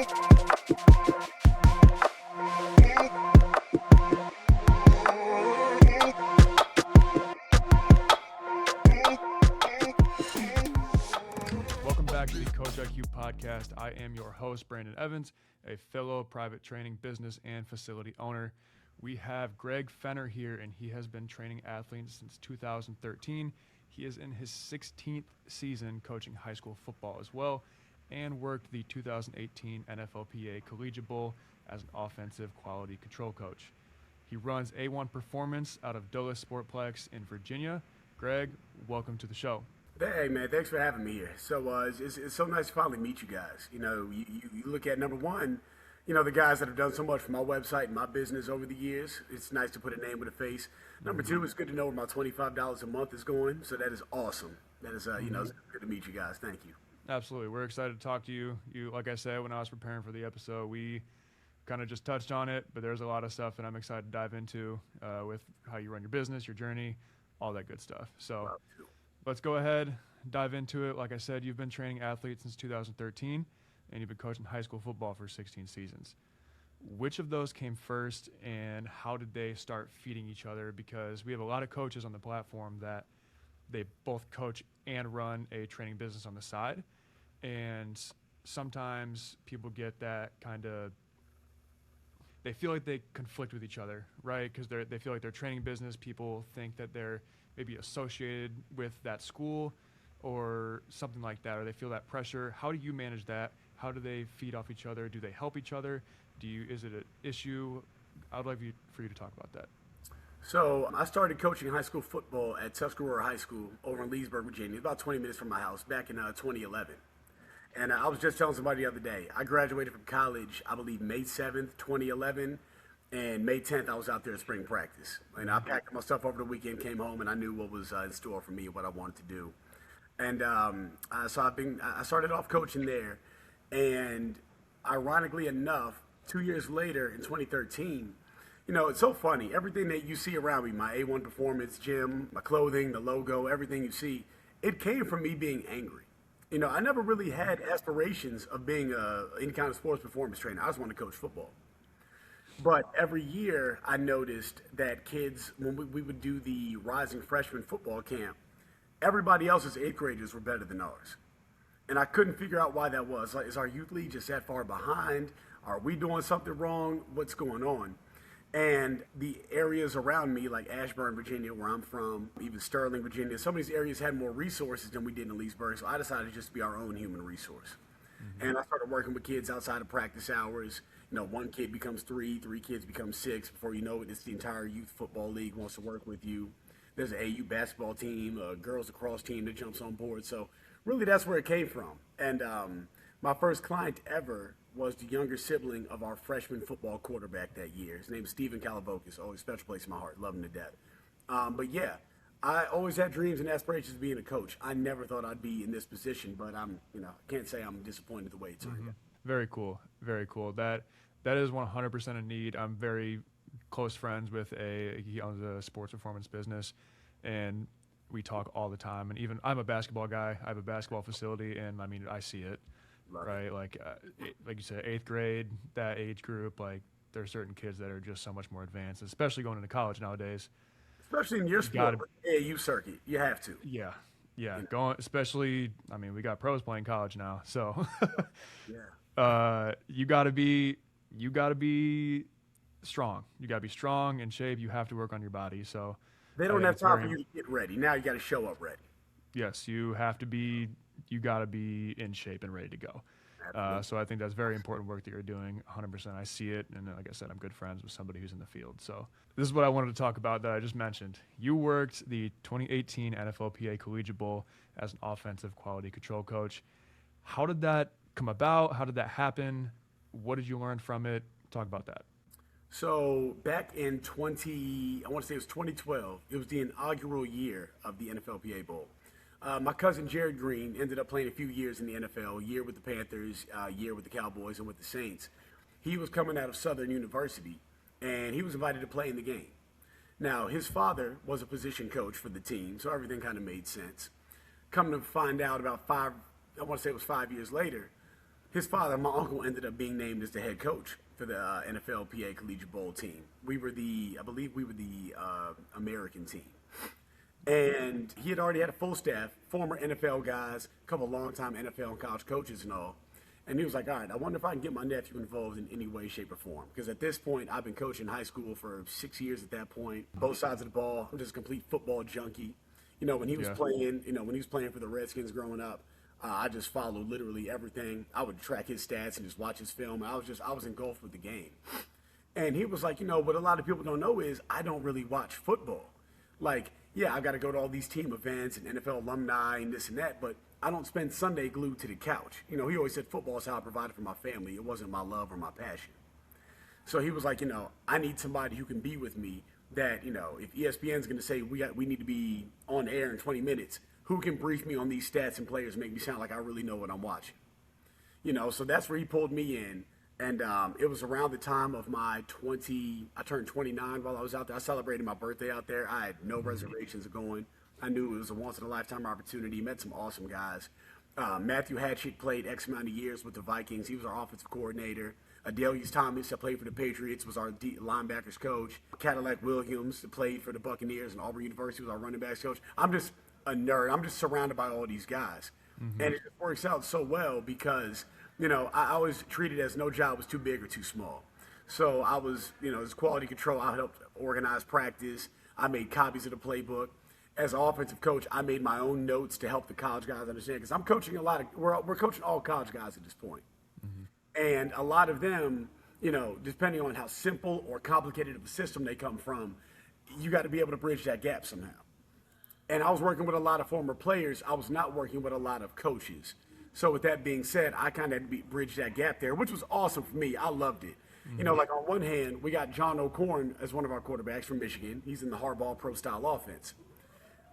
Welcome back to the CoachIQ podcast. I am your host, Brandon Evans, a fellow private training business and facility owner. We have Greg Fenner here, and he has been training athletes since 2013. He is in his 16th season coaching high school football as well, and worked the 2018 NFLPA Collegiate Bowl as an offensive quality control coach. He runs A1 Performance out of Dulles Sportplex in Virginia. Greg, welcome to the show. Hey man, thanks for having me here. So it's so nice to finally meet you guys. You know, you look at number one, you know, the guys that have done so much for my website and my business over the years. It's nice to put a name with a face. Number two, it's good to know where my $25 a month is going. So that is awesome. That is, you know, it's good to meet you guys. Thank you. Absolutely. We're excited to talk to you. Like I said, when I was preparing for the episode, we kind of just touched on it, but there's a lot of stuff that I'm excited to dive into with how you run your business, your journey, all that good stuff. So let's go ahead, dive into it. Like I said, you've been training athletes since 2013, and you've been coaching high school football for 16 seasons. Which of those came first, and how did they start feeding each other? Because we have a lot of coaches on the platform that they both coach and run a training business on the side. And sometimes people get that kind of, they feel like they conflict with each other, right? Because they feel like their training business, people think that they're maybe associated with that school or something like that, or they feel that pressure. How do you manage that? How do they feed off each other? Do they help each other? Is it an issue? I'd like for you to talk about that. So I started coaching high school football at Tuscarora High School over in Leesburg, Virginia, about 20 minutes from my house back in 2011. And I was just telling somebody the other day, I graduated from college, I believe May 7th, 2011, and May 10th I was out there at spring practice. And I packed up my stuff over the weekend, came home, and I knew what was in store for me, what I wanted to do. And so I started off coaching there, and ironically enough, 2 years later in 2013, you know, it's so funny. Everything that you see around me, my A1 Performance gym, my clothing, the logo, everything you see, it came from me being angry. You know, I never really had aspirations of being any kind of sports performance trainer. I just wanted to coach football. But every year I noticed that kids, when we would do the rising freshman football camp, everybody else's eighth graders were better than ours. And I couldn't figure out why that was. Like, is our youth league just that far behind? Are we doing something wrong? What's going on? And the areas around me, like Ashburn, Virginia, where I'm from, even Sterling, Virginia, some of these areas had more resources than we did in Leesburg. So I decided just to be our own human resource. And I started working with kids outside of practice hours. You know, one kid becomes three kids become six. Before you know it, it's the entire youth football league wants to work with you. There's an AU basketball team, a girls lacrosse team that jumps on board. So really that's where it came from. And my first client ever was the younger sibling of our freshman football quarterback that year. His name's Stephen Calavokis, always a special place in my heart, love him to death. But yeah, I always had dreams and aspirations of being a coach. I never thought I'd be in this position, but I can't say I'm disappointed the way it turned out. Very cool. Very cool. That is 100% a need. I'm very close friends with he owns a sports performance business, and we talk all the time. And even I'm a basketball guy. I have a basketball facility, and I mean, I see it. Right, like you said, eighth grade, that age group, like there are certain kids that are just so much more advanced, especially going into college nowadays. Especially in your sport, AAU circuit, you have to. Yeah. Going, especially, I mean, we got pros playing college now, so you gotta be strong. You gotta be strong in shape. You have to work on your body. So they don't have time for you to get ready. Now you got to show up ready. Yes, you got to be in shape and ready to go. So I think that's very important work that you're doing, 100%. I see it, and like I said, I'm good friends with somebody who's in the field. So this is what I wanted to talk about that I just mentioned. You worked the 2018 NFLPA Collegiate Bowl as an offensive quality control coach. How did that come about? How did that happen? What did you learn from it? Talk about that. So back in 2012, it was the inaugural year of the NFLPA Bowl. My cousin Jared Green ended up playing a few years in the NFL, a year with the Panthers, a year with the Cowboys, and with the Saints. He was coming out of Southern University, and he was invited to play in the game. Now, his father was a position coach for the team, so everything kind of made sense. Come to find out about 5 years later, His father, my uncle, ended up being named as the head coach for the NFLPA Collegiate Bowl team. I believe we were the American team. And he had already had a full staff, former NFL guys, a couple of longtime NFL and college coaches and all. And he was like, all right, I wonder if I can get my nephew involved in any way, shape, or form. Because at this point, I've been coaching high school for 6 years at that point, both sides of the ball. I'm just a complete football junkie. When he was playing, when he was playing for the Redskins growing up, I just followed literally everything. I would track his stats and just watch his film. I was engulfed with the game. And he was like, what a lot of people don't know is I don't really watch football. Like, yeah, I got to go to all these team events and NFL alumni and this and that, but I don't spend Sunday glued to the couch. He always said football is how I provided for my family. It wasn't my love or my passion. So he was like, I need somebody who can be with me that, if ESPN's going to say we need to be on air in 20 minutes, who can brief me on these stats and players, make me sound like I really know what I'm watching. So that's where he pulled me in. And it was around the time of I turned 29 while I was out there. I celebrated my birthday out there. I had no reservations of going. I knew it was a once-in-a-lifetime opportunity. Met some awesome guys. Matthew Hatchett played X amount of years with the Vikings. He was our offensive coordinator. Adelius Thomas, that played for the Patriots, was our linebackers coach. Cadillac Williams, that played for the Buccaneers, and Auburn University was our running backs coach. I'm just a nerd. I'm just surrounded by all these guys. And it just works out so well because, I always treated it as no job was too big or too small. So I was, as quality control, I helped organize practice. I made copies of the playbook. As an offensive coach, I made my own notes to help the college guys understand because I'm coaching we're coaching all college guys at this point. And a lot of them, depending on how simple or complicated of a system they come from, you got to be able to bridge that gap somehow. And I was working with a lot of former players. I was not working with a lot of coaches. So with that being said, I kind of had to bridge that gap there, which was awesome for me. I loved it. Like on one hand, we got John O'Corn as one of our quarterbacks from Michigan. He's in the Harbaugh pro-style offense.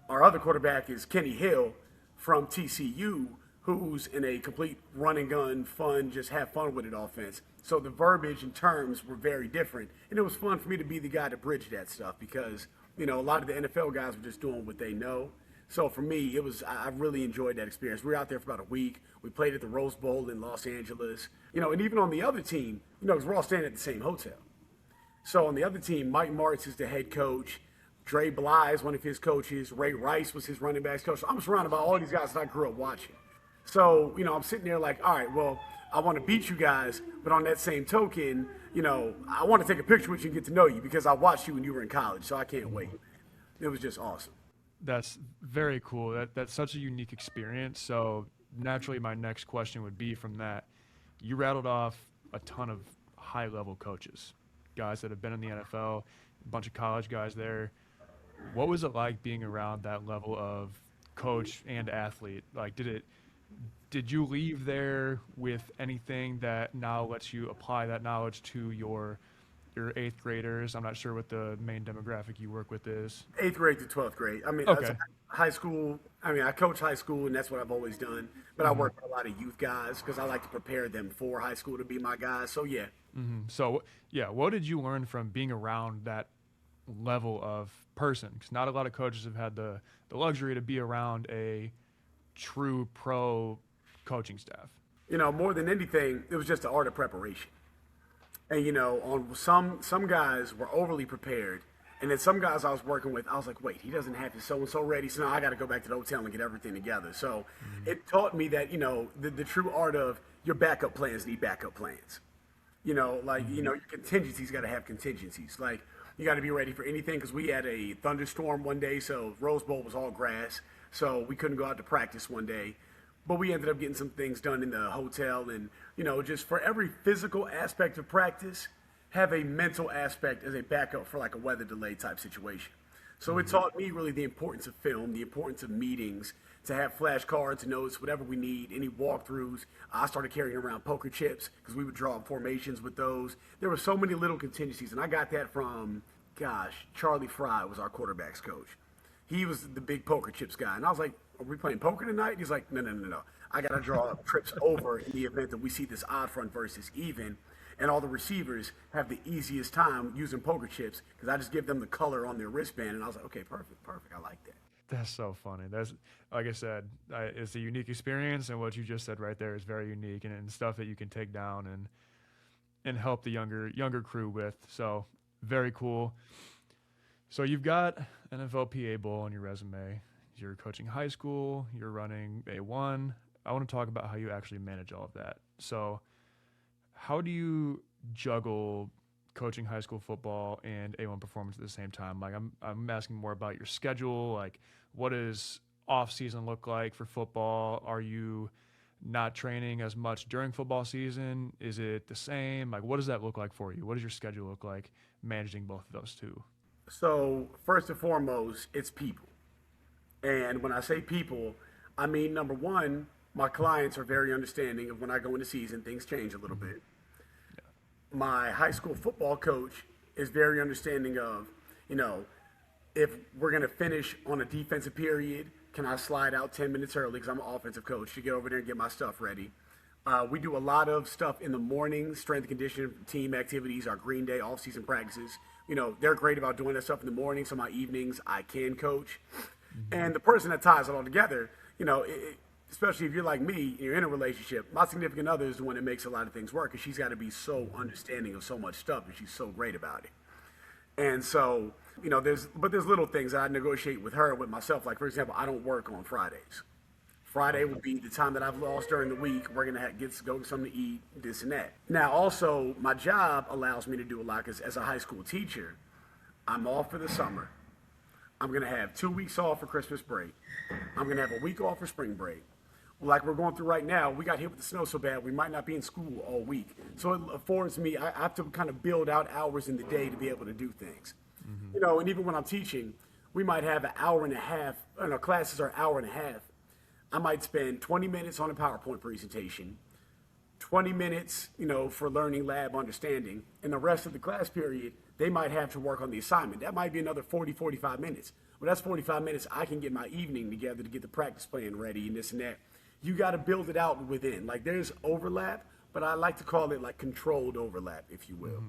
Our other quarterback is Kenny Hill from TCU, who's in a complete run and gun, fun, just have fun with it offense. So the verbiage and terms were very different. And it was fun for me to be the guy to bridge that stuff because, a lot of the NFL guys were just doing what they know. So for me, I really enjoyed that experience. We were out there for about a week. We played at the Rose Bowl in Los Angeles. And even on the other team, because we're all staying at the same hotel. So on the other team, Mike Martz is the head coach. Dre Bly is one of his coaches. Ray Rice was his running backs coach. So I'm surrounded by all these guys that I grew up watching. So, I'm sitting there like, all right, well, I want to beat you guys, but on that same token, I want to take a picture with you and get to know you because I watched you when you were in college, so I can't wait. It was just awesome. That's very cool. That's such a unique experience. So naturally, my next question would be from that. You rattled off a ton of high-level coaches, guys that have been in the NFL, a bunch of college guys there. What was it like being around that level of coach and athlete? Like, did you leave there with anything that now lets you apply that knowledge to your eighth graders? I'm not sure what the main demographic you work with is. 8th grade to 12th grade. I mean, okay. High school. I mean, I coach high school, and that's what I've always done. But I work with a lot of youth guys because I like to prepare them for high school to be my guys. So, yeah. So, yeah, what did you learn from being around that level of person? Because not a lot of coaches have had the luxury to be around a true pro coaching staff. More than anything, it was just the art of preparation. And, on some guys were overly prepared. And then some guys I was working with, I was like, wait, he doesn't have his so-and-so ready. So now I got to go back to the hotel and get everything together. So it taught me that, the true art of your backup plans need backup plans. Your contingencies got to have contingencies. Like, you got to be ready for anything because we had a thunderstorm one day. So Rose Bowl was all grass. So we couldn't go out to practice one day. But we ended up getting some things done in the hotel. And, just for every physical aspect of practice, have a mental aspect as a backup for like a weather delay type situation. So it taught me really the importance of film, the importance of meetings, to have flashcards, notes, whatever we need, any walkthroughs. I started carrying around poker chips because we would draw up formations with those. There were so many little contingencies, and I got that from, Charlie Fry was our quarterback's coach. He was the big poker chips guy. And I was like, are we playing poker tonight? He's like, no. I got to draw up trips over in the event that we see this odd front versus even. And all the receivers have the easiest time using poker chips because I just give them the color on their wristband. And I was like, okay, perfect. I like that. That's so funny. That's, like I said, it's a unique experience, and what you just said right there is very unique, and stuff that you can take down and help the younger crew with. So very cool. So you've got NFLPA Bowl on your resume. You're coaching high school. You're running A1. I want to talk about how you actually manage all of that. So how do you juggle coaching high school football and A1 performance at the same time? Like I'm asking more about your schedule. Like, what does off season look like for football? Are you not training as much during football season? Is it the same? Like, what does that look like for you? What does your schedule look like managing both of those two? So first and foremost, it's people. And when I say people, I mean, number one, my clients are very understanding of when I go into season, things change a little bit. My high school football coach is very understanding of, if we're going to finish on a defensive period, can I slide out 10 minutes early because I'm an offensive coach to get over there and get my stuff ready. We do a lot of stuff in the morning, strength and conditioning, team activities, our green day, off-season practices. They're great about doing that stuff in the morning, so my evenings I can coach. And the person that ties it all together, especially if you're like me, you're in a relationship, my significant other is the one that makes a lot of things work, because she's got to be so understanding of so much stuff, and she's so great about it. And so, there's little things that I negotiate with her and with myself. Like, for example, I don't work on Fridays. Friday would be the time that I've lost during the week. We're going to go something to eat, this and that. Now, also, my job allows me to do a lot, because as a high school teacher, I'm off for the summer. I'm going to have 2 weeks off for Christmas break. I'm going to have a week off for spring break. Like we're going through right now, we got hit with the snow so bad, we might not be in school all week. So it affords me, I have to kind of build out hours in the day to be able to do things. And even when I'm teaching, we might have an hour and a half, and our classes are an hour and a half. I might spend 20 minutes on a PowerPoint presentation, 20 minutes, for learning lab understanding, and the rest of the class period, they might have to work on the assignment. That might be another 40, 45 minutes. Well, that's 45 minutes I can get my evening together to get the practice plan ready and this and that. You got to build it out within. Like, there's overlap, but I like to call it like controlled overlap, if you will.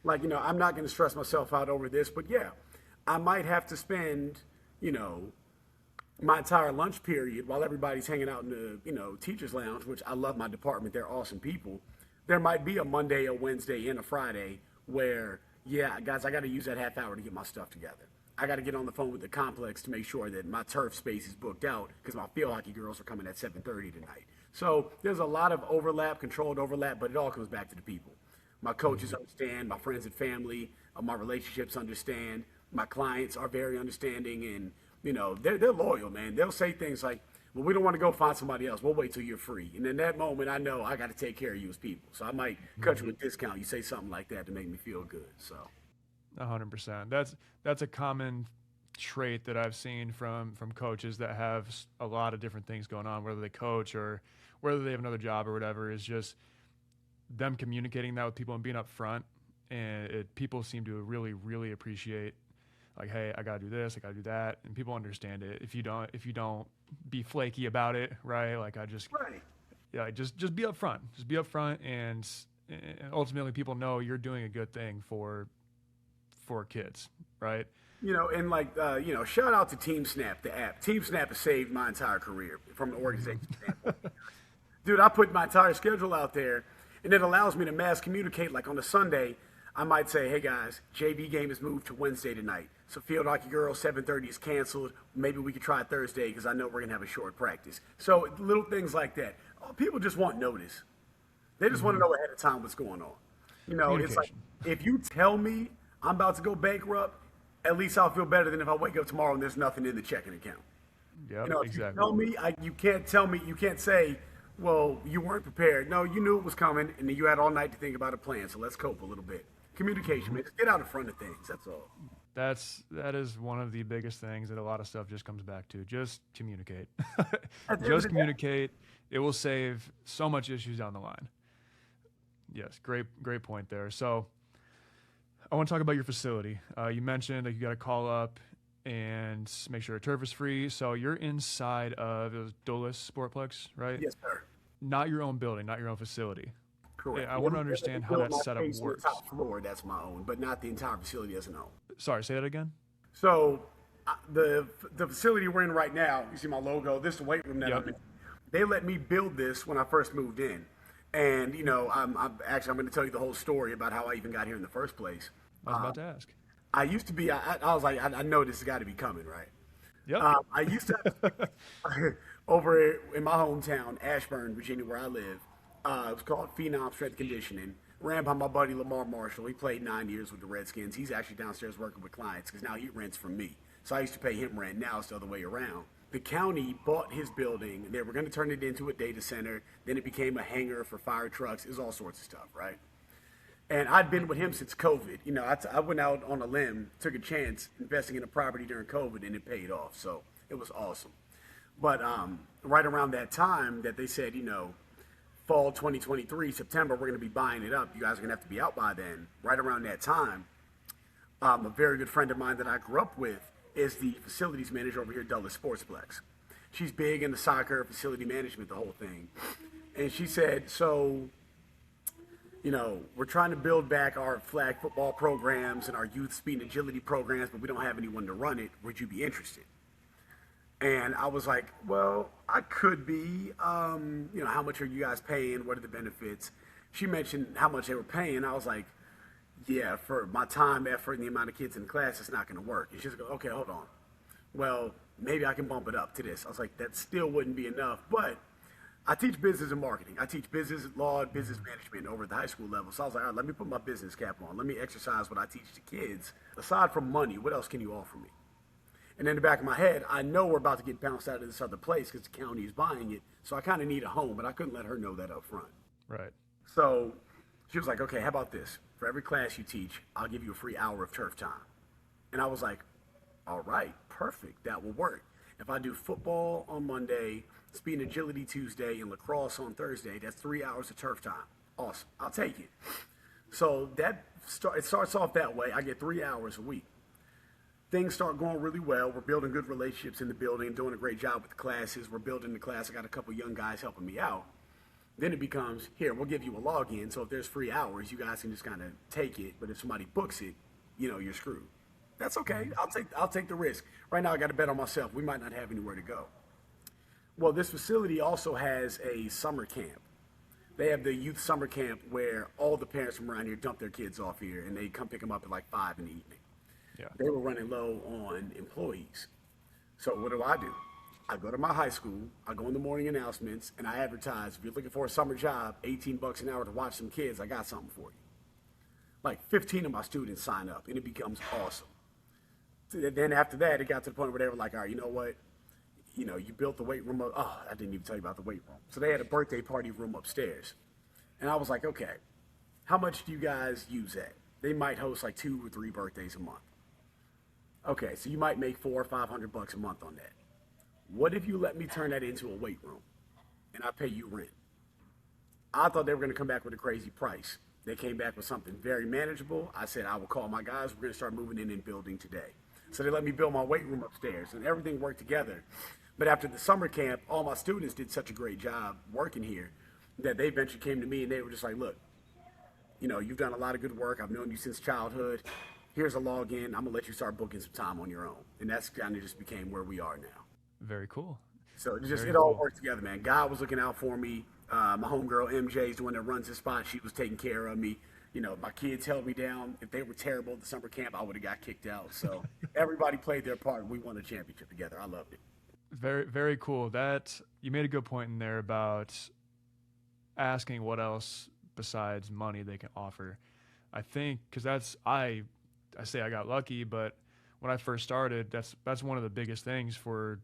Like, I'm not going to stress myself out over this, but yeah, I might have to spend, my entire lunch period while everybody's hanging out in the, teacher's lounge, which I love my department. They're awesome people. There might be a Monday, a Wednesday, and a Friday where, yeah, guys, I got to use that half hour to get my stuff together. I got to get on the phone with the complex to make sure that my turf space is booked out, because my field hockey girls are coming at 7:30 tonight. So there's a lot of overlap, controlled overlap, but it all comes back to the people. My coaches understand, my friends and family, my relationships understand, my clients are very understanding, and they're loyal, man. They'll say things like, well, we don't want to go find somebody else. We'll wait till you're free. And in that moment, I know I got to take care of you as people. So I might cut you a discount. You say something like that to make me feel good. So 100%. That's a common trait that I've seen from coaches that have a lot of different things going on, whether they coach or whether they have another job or whatever, is just them communicating that with people and being upfront. And people seem to really, really appreciate, like, hey, I got to do this, I got to do that. And people understand it. If you don't be flaky about it, right? Like, just be upfront. Just be upfront, and ultimately people know you're doing a good thing for kids, right? And shout out to TeamSnap, the app. TeamSnap has saved my entire career from an organization standpoint. Dude, I put my entire schedule out there, and it allows me to mass communicate. Like on a Sunday, I might say, hey guys, JV game is moved to Wednesday tonight. So field hockey girls, 7:30 is canceled. Maybe we could try Thursday, because I know we're going to have a short practice. So little things like that. People just want notice. They just want to know ahead of time what's going on. It's like, if you tell me I'm about to go bankrupt, at least I'll feel better than if I wake up tomorrow and there's nothing in the checking account. Yeah, if exactly. You tell me, you can't say, well, you weren't prepared. No, you knew it was coming, and then you had all night to think about a plan, so let's cope a little bit. Communication, man. Just get out in front of things, that's all. That is one of the biggest things that a lot of stuff just comes back to. Just communicate. Just communicate. It will save so much issues down the line. Yes, great point there. So I want to talk about your facility. You mentioned that you got to call up and make sure a turf is free. So you're inside of Dulles Sportplex, right? Yes, sir. Not your own building, not your own facility. Correct. I want to understand how that setup works. The top floor, that's my own, but not the entire facility as an own. Sorry, say that again? So the facility we're in right now, you see my logo, this is the weight room that I'm Yep. in. They let me build this when I first moved in. And, I'm going to tell you the whole story about how I even got here in the first place. I was about to ask. I used to be, I was like, I know this has got to be coming, right? Yep. I used to have, over in my hometown, Ashburn, Virginia, where I live. It was called Phenom Strength Conditioning. Ran by my buddy Lamar Marshall. He played 9 years with the Redskins. He's actually downstairs working with clients because now he rents from me. So I used to pay him rent. Now it's the other way around. The county bought his building. They were going to turn it into a data center. Then it became a hangar for fire trucks. It was all sorts of stuff, right? And I'd been with him since COVID. I went out on a limb, took a chance investing in a property during COVID, and it paid off. So it was awesome. But right around that time that they said, fall 2023, September, we're going to be buying it up. You guys are going to have to be out by then. Right around that time, a very good friend of mine that I grew up with is the facilities manager over here at Dulles Sportplex. She's big into soccer, facility management, the whole thing. And she said, so, we're trying to build back our flag football programs and our youth speed and agility programs, but we don't have anyone to run it. Would you be interested? And I was like, well, I could be. How much are you guys paying? What are the benefits? She mentioned how much they were paying. I was like, yeah, for my time, effort, and the amount of kids in the class, it's not going to work. And she's like, okay, hold on. Well, maybe I can bump it up to this. I was like, that still wouldn't be enough. But I teach business and marketing. I teach business law and business management over at the high school level. So I was like, all right, let me put my business cap on. Let me exercise what I teach the kids. Aside from money, what else can you offer me? And in the back of my head, I know we're about to get bounced out of this other place because the county is buying it. So I kind of need a home, but I couldn't let her know that up front. Right. So she was like, okay, how about this? For every class you teach, I'll give you a free hour of turf time. And I was like, all right, perfect. That will work. If I do football on Monday, speed and agility Tuesday, and lacrosse on Thursday, that's 3 hours of turf time. Awesome. I'll take it. So it starts off that way. I get 3 hours a week. Things start going really well. We're building good relationships in the building, doing a great job with the classes. We're building the class. I got a couple young guys helping me out. Then it becomes, here, we'll give you a login. So if there's free hours, you guys can just kind of take it. But if somebody books it, you're screwed. That's okay. I'll take the risk. Right now, I got to bet on myself. We might not have anywhere to go. Well, this facility also has a summer camp. They have the youth summer camp where all the parents from around here dump their kids off here, and they come pick them up at like 5 in the evening. Yeah. They were running low on employees. So what do? I go to my high school, I go in the morning announcements, and I advertise, if you're looking for a summer job, $18 an hour to watch some kids, I got something for you. Like 15 of my students sign up, and it becomes awesome. Then after that, it got to the point where they were like, all right, you know what? You built the weight room up. Oh, I didn't even tell you about the weight room. So they had a birthday party room upstairs. And I was like, okay, how much do you guys use that? They might host like 2 or 3 birthdays a month. Okay, so you might make $400 or $500 a month on that. What if you let me turn that into a weight room and I pay you rent? I thought they were going to come back with a crazy price. They came back with something very manageable. I said, I will call my guys. We're going to start moving in and building today. So they let me build my weight room upstairs, and everything worked together. But after the summer camp, all my students did such a great job working here that they eventually came to me and they were just like, look, you've done a lot of good work. I've known you since childhood. Here's a login. I'm going to let you start booking some time on your own. And that's kind of just became where we are now. Very cool. So it all worked together, man. God was looking out for me. My homegirl MJ is the one that runs the spot. She was taking care of me. My kids held me down. If they were terrible at the summer camp, I would have got kicked out. So everybody played their part. We won a championship together. I loved it. Very, very cool. That you made a good point in there about asking what else besides money they can offer. I think because I say I got lucky, but when I first started, that's one of the biggest things for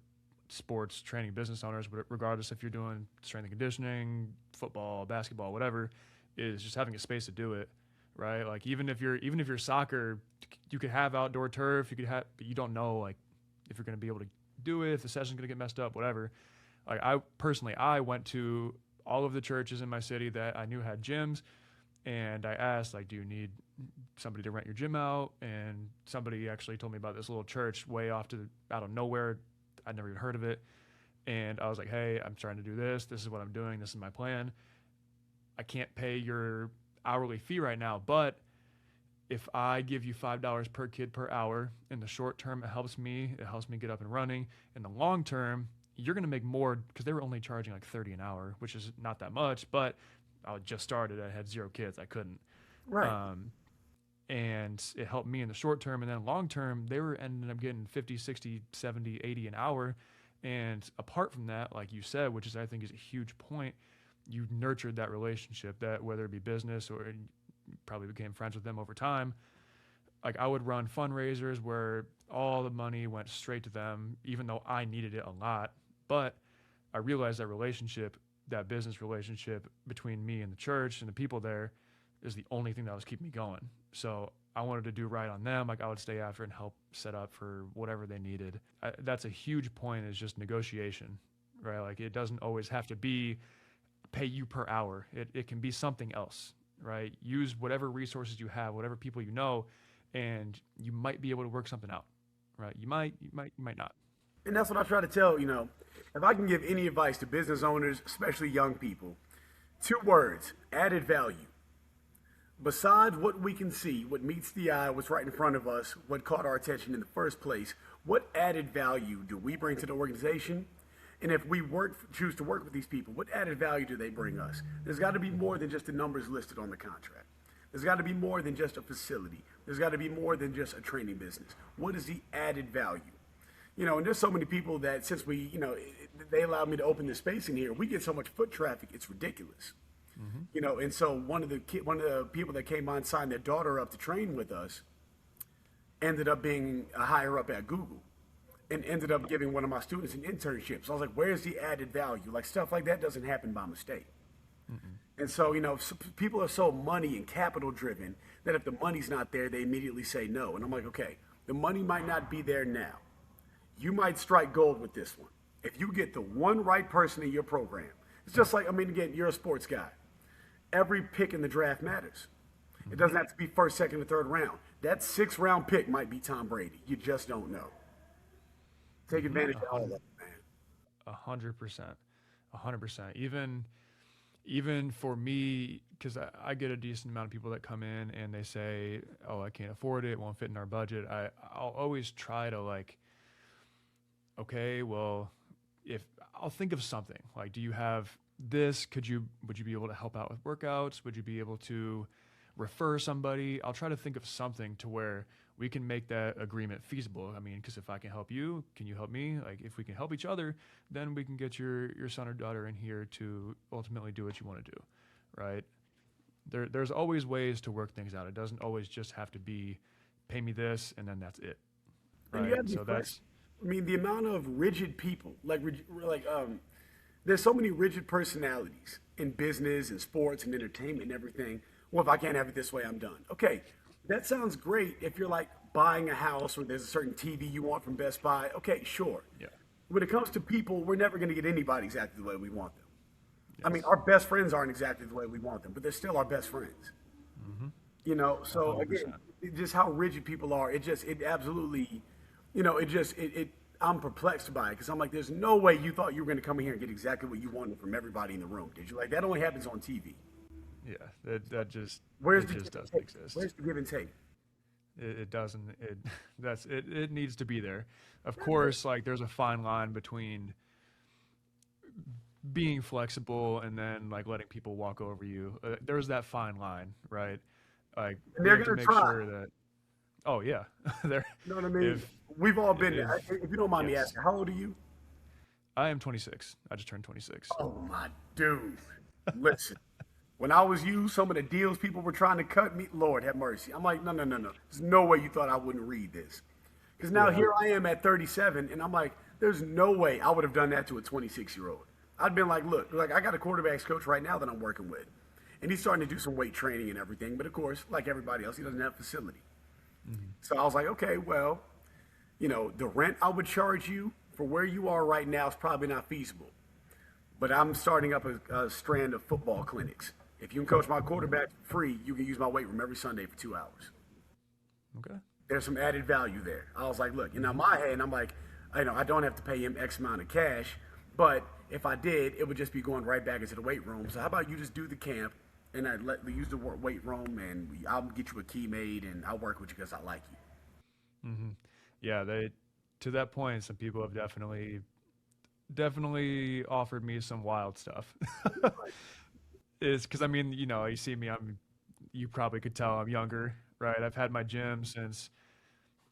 sports training business owners, regardless if you're doing strength and conditioning, football, basketball, whatever, is just having a space to do it, right? Like even if you're soccer, you could have outdoor turf, but you don't know like if you're going to be able to do it, if the session's going to get messed up, whatever. Like I went to all of the churches in my city that I knew had gyms, and I asked, like, do you need somebody to rent your gym out? And somebody actually told me about this little church way out of nowhere. I'd never even heard of it. And I was like, hey, I'm trying to do this. This is what I'm doing. This is my plan. I can't pay your hourly fee right now, but if I give you $5 per kid per hour, in the short term, it helps me get up and running. In the long term, you're going to make more, because they were only charging like 30 an hour, which is not that much, but I just started. I had 0 kids. I couldn't. Right. And it helped me in the short term. And then long term, they were ending up getting 50, 60, 70, 80 an hour. And apart from that, like you said, which is, I think, is a huge point, you nurtured that relationship, that whether it be business or you probably became friends with them over time. Like, I would run fundraisers where all the money went straight to them, even though I needed it a lot. But I realized that relationship, that business relationship between me and the church and the people there, is the only thing that was keeping me going. So I wanted to do right on them. Like, I would stay after and help set up for whatever they needed. That's a huge point, is just negotiation, right? Like, it doesn't always have to be pay you per hour. It can be something else, right? Use whatever resources you have, whatever people you know, and you might be able to work something out, right? You might not. And that's what I try to tell, if I can give any advice to business owners, especially young people, 2 words: added value. Besides what we can see, what meets the eye, what's right in front of us, what caught our attention in the first place, what added value do we bring to the organization? And if we choose to work with these people, what added value do they bring us? There's got to be more than just the numbers listed on the contract. There's got to be more than just a facility. There's got to be more than just a training business. What is the added value? And there's so many people that, since they allowed me to open this space in here, we get so much foot traffic, it's ridiculous. Mm-hmm. And so one of the people that came on, signed their daughter up to train with us, ended up being a higher up at Google, and ended up giving one of my students an internship. So I was like, where's the added value? Like, stuff like that doesn't happen by mistake. Mm-mm. And so, people are so money and capital driven that if the money's not there, they immediately say no. And I'm like, okay, the money might not be there now. You might strike gold with this one. If you get the one right person in your program, it's just like, again, you're a sports guy. Every pick in the draft matters. It doesn't have to be first, second, or third round. That 6th round pick might be Tom Brady. You just don't know. Take advantage of all of it, man. 100%. 100%. Even for me, because I get a decent amount of people that come in and they say, oh, I can't afford it, it won't fit in our budget. I'll always try to, like, okay, well, if I'll think of something. Like, do you have this? Would you be able to help out with workouts? Would you be able to refer somebody? I'll try to think of something to where we can make that agreement feasible. Because if I can help you, can you help me? Like, if we can help each other, then we can get your son or daughter in here to ultimately do what you want to do, right? There's always ways to work things out. It doesn't always just have to be pay me this and then that's it, right? So that's... the amount of rigid people, there's so many rigid personalities in business and sports and entertainment and everything. Well, if I can't have it this way, I'm done. Okay, that sounds great if you're like buying a house or there's a certain TV you want from Best Buy. Okay, sure. Yeah. When it comes to people, we're never going to get anybody exactly the way we want them. Yes. Our best friends aren't exactly the way we want them, but they're still our best friends. Mm-hmm. So 100%. Again, just how rigid people are, it absolutely, I'm perplexed by it, because I'm like, there's no way you thought you were going to come in here and get exactly what you wanted from everybody in the room, did you? Like, that only happens on TV. Yeah, that just doesn't exist. Where's the give and take? It doesn't. It needs to be there. Of course, like, there's a fine line between being flexible and then, like, letting people walk over you. There's that fine line, right? Like, they're going to try. Sure that. Oh yeah, you know what I mean? We've all been there. If you don't mind me asking, how old are you? I am 26. I just turned 26. Oh my dude! Listen, when I was you, some of the deals people were trying to cut me, Lord have mercy. I'm like, no. There's no way you thought I wouldn't read this. Because now here I am at 37, and I'm like, there's no way I would have done that to a 26-year-old. I'd been like, look, I got a quarterbacks coach right now that I'm working with, and he's starting to do some weight training and everything. But of course, like everybody else, he doesn't have a facility. Mm-hmm. So I was like, okay, well, the rent I would charge you for where you are right now is probably not feasible. But I'm starting up a strand of football clinics. If you can coach my quarterback for free, you can use my weight room every Sunday for 2 hours. Okay. There's some added value there. I was like, look, in my head, I'm like, I don't have to pay him X amount of cash, but if I did, it would just be going right back into the weight room. So how about you just do the camp, and I use the weight room, and I'll get you a key made, and I'll work with you because I like you. Hmm. Yeah, they to that point, some people have definitely offered me some wild stuff. Right. Is because I mean, you see me, you probably could tell I'm younger, right? I've had my gym since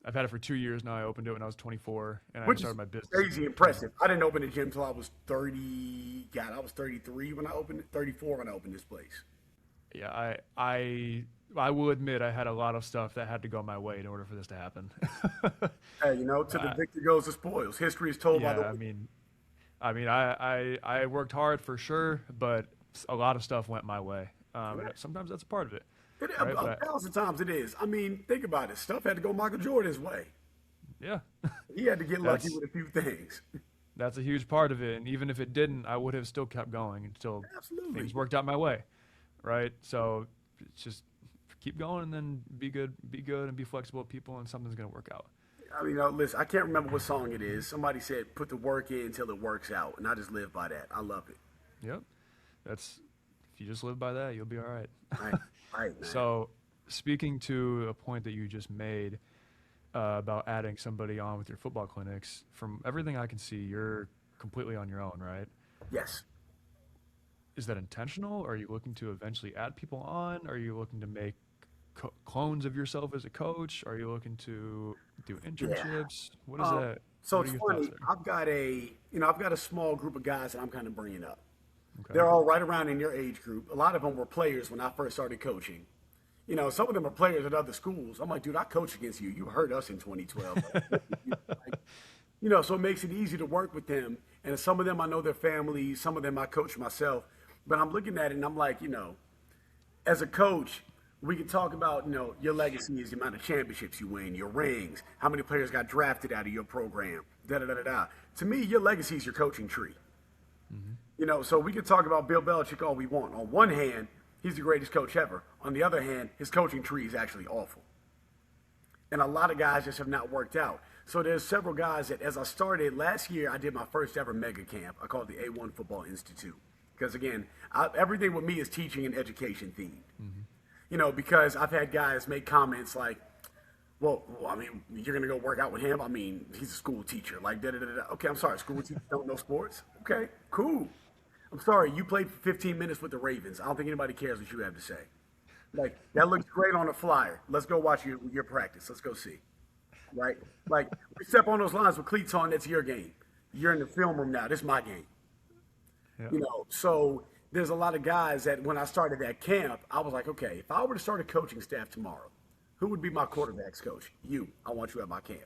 I've had it for 2 years now. I opened it when I was 24, and I Which is started my business. crazy impressive. I didn't open the gym until I was 30. God, I was 33 when I opened it, 34 when I opened this place. Yeah, I will admit I had a lot of stuff that had to go my way in order for this to happen. Hey, to the uh, victor goes the spoils. History is told by yeah, the I winner. mean, I worked hard for sure, but a lot of stuff went my way. And sometimes that's a part of it, right? A thousand times it is. I mean, think about it. Stuff had to go Michael Jordan's way. Yeah, He had to get lucky that's with a few things. that's a huge part of it. And even if it didn't, I would have still kept going until Absolutely. things worked out my way, right? So it's just keep going and then be good and be flexible with people, and something's gonna work out. I mean, listen, I can't remember what song it is. Somebody said, put the work in until it works out. And I just live by that. I love it. Yep, that's if you just live by that, you'll be all right. Right, right, man. So, speaking to a point that you just made about adding somebody on with your football clinics, from everything I can see, you're completely on your own, right? Yes. Is that intentional? Are you looking to eventually add people on? Are you looking to make clones of yourself as a coach? Are you looking to do Yeah. internships? What is that? So What are it's your thoughts funny. there? I've got a small group of guys that I'm kind of bringing up. Okay. They're all right around in your age group. A lot of them were players when I first started coaching. Some of them are players at other schools. I'm like, dude, I coached against you. You hurt us in 2012. So it makes it easy to work with them. And some of them, I know their families. Some of them I coach myself. But I'm looking at it and I'm like, as a coach, we can talk about, your legacy is the amount of championships you win, your rings, how many players got drafted out of your program, da da da da da. To me, your legacy is your coaching tree. So we can talk about Bill Belichick all we want. On one hand, he's the greatest coach ever. On the other hand, his coaching tree is actually awful. And a lot of guys just have not worked out. So there's several guys that, as I started last year, I did my first ever mega camp. I called it the A1 Football Institute. Because again, everything with me is teaching and education themed. Because I've had guys make comments like, well, I mean, you're going to go work out with him? I mean, he's a school teacher. Like, da da da da. Okay, I'm sorry, school teachers don't know sports? Okay, cool. I'm sorry, you played for 15 minutes with the Ravens. I don't think anybody cares what you have to say. Like, that looks great on a flyer. Let's go watch your practice. Let's go see. Right? Like, we step on those lines with cleats on, that's your game. You're in the film room now. This is my game. Yeah. So there's a lot of guys that when I started that camp, I was like, okay, if I were to start a coaching staff tomorrow, who would be my quarterbacks coach? You. I want you at my camp.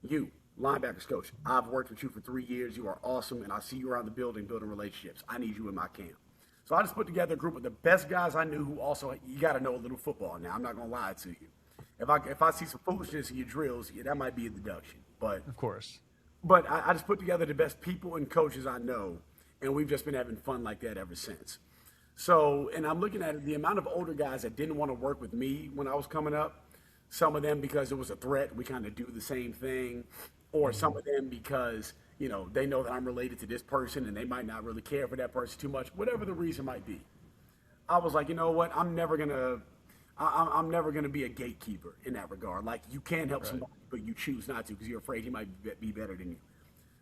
You, linebackers coach. I've worked with you for 3 years. You are awesome, and I see you around the building building relationships. I need you in my camp. So I just put together a group of the best guys I knew who also, you got to know a little football now. I'm not going to lie to you. If I see some foolishness in your drills, that might be a deduction. But Of course. I just put together the best people and coaches I know, and we've just been having fun like that ever since. So, and I'm looking at the amount of older guys that didn't want to work with me when I was coming up. Some of them because it was a threat, we kind of do the same thing, or some of them because they know that I'm related to this person and they might not really care for that person too much, whatever the reason might be. I was like, you know what? I'm never gonna be a gatekeeper in that regard. Like, you can help Right. somebody, but you choose not to because you're afraid he might be better than you.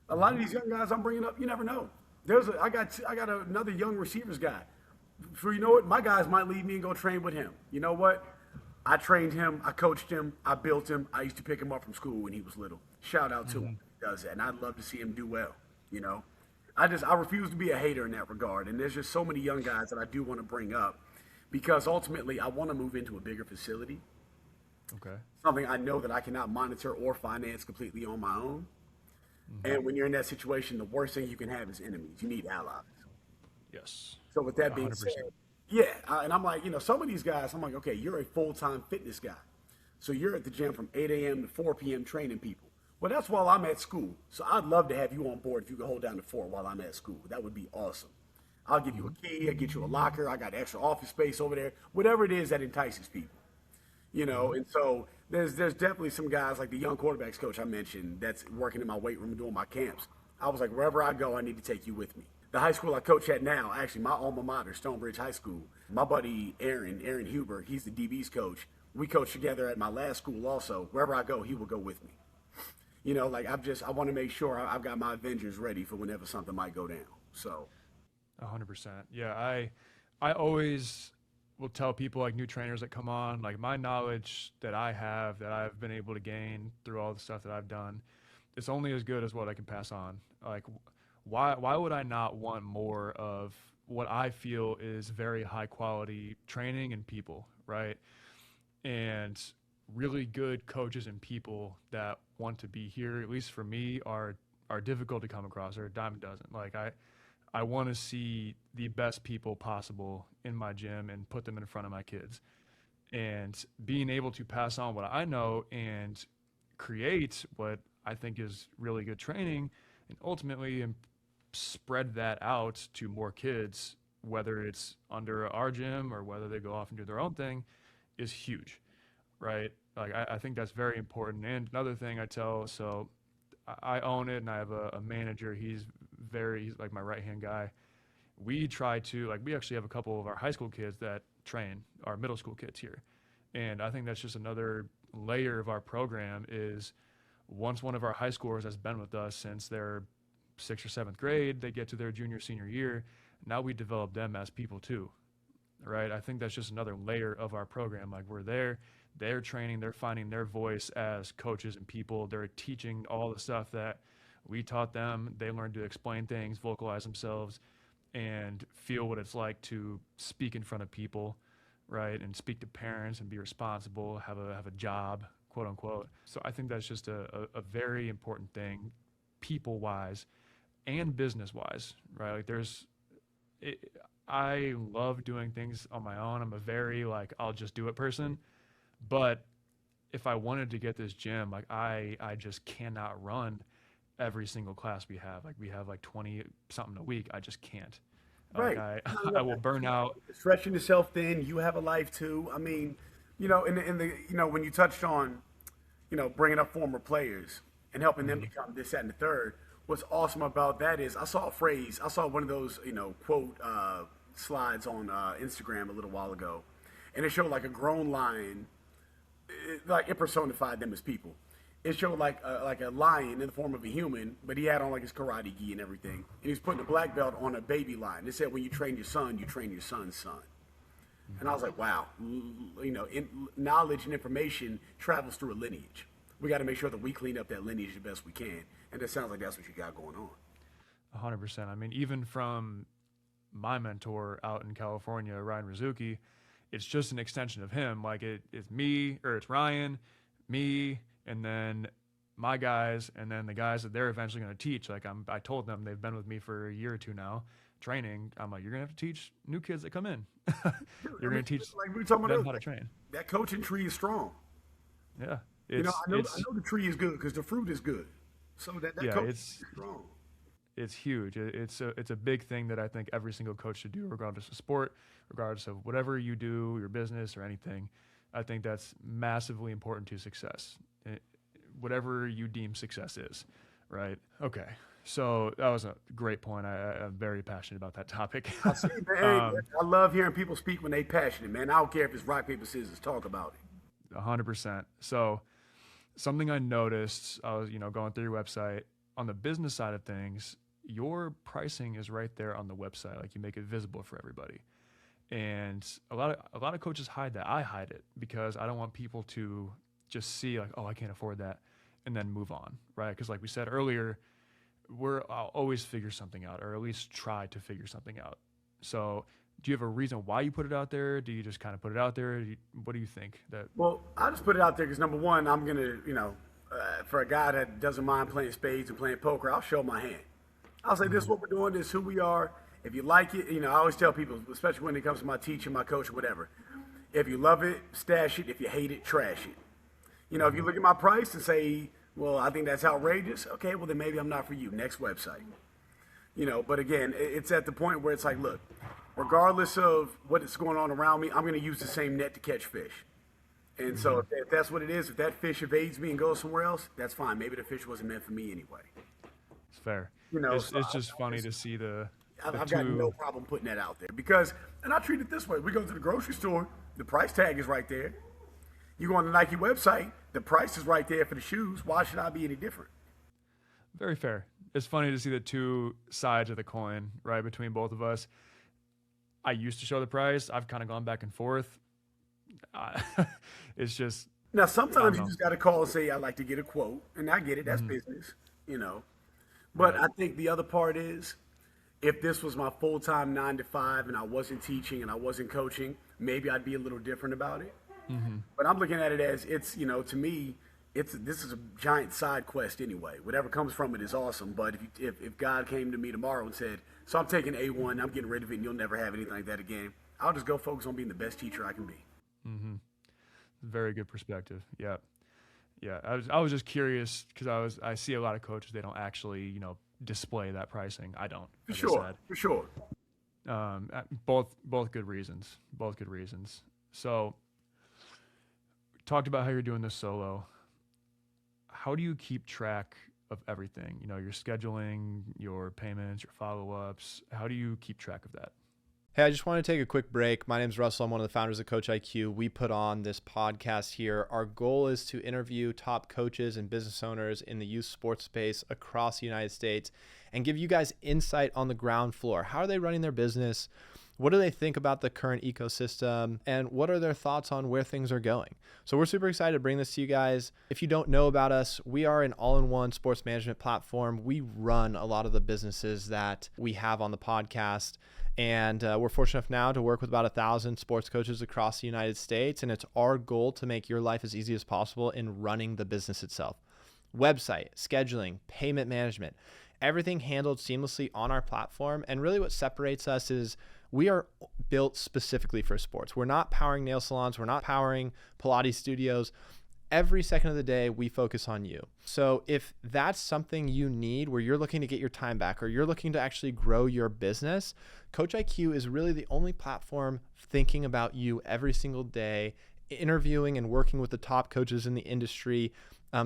A lot of these young guys I'm bringing up, you never know. I got another young receivers guy. For my guys might leave me and go train with him. You know what? I trained him, I coached him, I built him. I used to pick him up from school when he was little. Shout out to him. He does that, and I'd love to see him do well. I refuse to be a hater in that regard. And there's just so many young guys that I do want to bring up because ultimately I want to move into a bigger facility, Okay. something I know that I cannot monitor or finance completely on my own. And when you're in that situation, the worst thing you can have is enemies. You need allies. Yes. So with that being 100%. said, yeah, and I'm like, some of these guys, I'm like, okay, you're a full-time fitness guy. So you're at the gym from 8 a.m. to 4 p.m. training people. Well, that's while I'm at school. So I'd love to have you on board if you could hold down the fort while I'm at school. That would be awesome. I'll give you a key. I'll get you a locker. I got extra office space over there. Whatever it is that entices people. And so there's definitely some guys like the young quarterbacks coach I mentioned that's working in my weight room doing my camps. I was like, wherever I go, I need to take you with me. The high school I coach at now, actually my alma mater, Stonebridge High School, my buddy Aaron Huber, he's the DB's coach. We coach together at my last school also. Wherever I go, he will go with me. Like I want to make sure I've got my Avengers ready for whenever something might go down. So 100%. Yeah, I always will tell people, like new trainers that come on, like my knowledge that I have, that I've been able to gain through all the stuff that I've done, it's only as good as what I can pass on. Like why would I not want more of what I feel is very high quality training and people, right? And really good coaches and people that want to be here, at least for me, are difficult to come across, or a dime a dozen. Like I want to see the best people possible in my gym and put them in front of my kids. And being able to pass on what I know and create what I think is really good training, and ultimately spread that out to more kids, whether it's under our gym or whether they go off and do their own thing, is huge, right? Like I think that's very important. And another thing I tell, so I own it and I have a manager. He's like my right-hand guy. We try to, like, we actually have a couple of our high school kids that train our middle school kids here. And I think that's just another layer of our program is once one of our high schoolers has been with us since their 6th or 7th grade, they get to their junior, senior year. Now we develop them as people too, right? I think that's just another layer of our program. Like we're there, they're training, they're finding their voice as coaches and people. They're teaching all the stuff that we taught them. They learn to explain things, vocalize themselves, and feel what it's like to speak in front of people, right? And speak to parents and be responsible, have a job, quote unquote. So I think that's just a very important thing, people wise and business wise, right? Like I love doing things on my own. I'm a very I'll just do it person. But if I wanted to get this gym, like I just cannot run every single class we have. Like we have 20 something a week. I just can't. right, I will burn out. stretching yourself thin. You have a life too. I mean, in the when you touched on bringing up former players and helping them become this, that, and the third. What's awesome about that is I saw one of those, quote slides on Instagram a little while ago, and it showed like a grown lion, it personified them as people. It showed like a lion in the form of a human, but he had on like his karate gi and everything, and he was putting a black belt on a baby lion. It said, when you train your son, you train your son's son. And I was like, wow, knowledge and information travels through a lineage. We got to make sure that we clean up that lineage the best we can. And it sounds like that's what you got going on. 100%. I mean, even from my mentor out in California, Ryan Rizuki, it's just an extension of him. Like it's me, or it's Ryan, me, and then my guys, and then the guys that they're eventually going to teach. Like I told them, they've been with me for a year or two now, training. I'm like, you're going to have to teach new kids that come in. You're going to teach like we were talking them about how to train. That coaching tree is strong. Yeah. I know the tree is good because the fruit is good. So that coaching is strong. It's huge. It's a big thing that I think every single coach should do, regardless of sport, regardless of whatever you do, your business or anything. I think that's massively important to success, whatever you deem success is, right? Okay. So that was a great point. I'm very passionate about that topic. I see, man. I love hearing people speak when they passionate, man. I don't care if it's rock, paper, scissors. Talk about it. 100%. So something I noticed, I was, going through your website, on the business side of things, your pricing is right there on the website. Like you make it visible for everybody. And a lot of coaches hide that. I hide it because I don't want people to just see like, oh, I can't afford that, and then move on, right? Because like we said earlier, I'll always figure something out, or at least try to figure something out. So do you have a reason why you put it out there? Do you just kind of put it out there? What do you think? Well, I just put it out there because, number one, I'm going to, for a guy that doesn't mind playing spades and playing poker, I'll show my hand. I'll say, this is what we're doing, this is who we are. If you like it, I always tell people, especially when it comes to my teacher, my coach, or whatever, if you love it, stash it. If you hate it, trash it. If you look at my price and say, well, I think that's outrageous, okay, well, then maybe I'm not for you. Next website. But again, it's at the point where it's like, look, regardless of what is going on around me, I'm going to use the same net to catch fish. And so if that's what it is, if that fish evades me and goes somewhere else, that's fine. Maybe the fish wasn't meant for me anyway. It's fair. It's just funny to see I've got no problem putting that out there because, and I treat it this way. We go to the grocery store, the price tag is right there. You go on the Nike website, the price is right there for the shoes. Why should I be any different? Very fair. It's funny to see the two sides of the coin, right, between both of us. I used to show the price. I've kind of gone back and forth. It's just. Now, sometimes you just got to call and say, I'd like to get a quote. And I get it. That's business, But right. I think the other part is, if this was my full-time 9 to 5 and I wasn't teaching and I wasn't coaching, maybe I'd be a little different about it. But I'm looking at it as it's, to me, this is a giant side quest anyway. Whatever comes from it is awesome. But if God came to me tomorrow and said, so I'm taking A1, I'm getting rid of it, and you'll never have anything like that again, I'll just go focus on being the best teacher I can be. Very good perspective. Yeah. I was just curious because I see a lot of coaches, they don't actually, display that pricing. I don't. For sure. Both good reasons. So talked about how you're doing this solo. How do you keep track of everything? Your scheduling, your payments, your follow-ups. How do you keep track of that? Hey, I just want to take a quick break. My name's Russell. I'm one of the founders of CoachIQ. We put on this podcast here. Our goal is to interview top coaches and business owners in the youth sports space across the United States and give you guys insight on the ground floor. How are they running their business? What do they think about the current ecosystem? And what are their thoughts on where things are going? So we're super excited to bring this to you guys. If you don't know about us, we are an all-in-one sports management platform. We run a lot of the businesses that we have on the podcast. And we're fortunate enough now to work with about 1,000 sports coaches across the United States. And it's our goal to make your life as easy as possible in running the business itself. Website, scheduling, payment management, everything handled seamlessly on our platform. And really what separates us is we are built specifically for sports. We're not powering nail salons. We're not powering Pilates studios. Every second of the day, we focus on you. So if that's something you need where you're looking to get your time back or you're looking to actually grow your business, CoachIQ is really the only platform thinking about you every single day, interviewing and working with the top coaches in the industry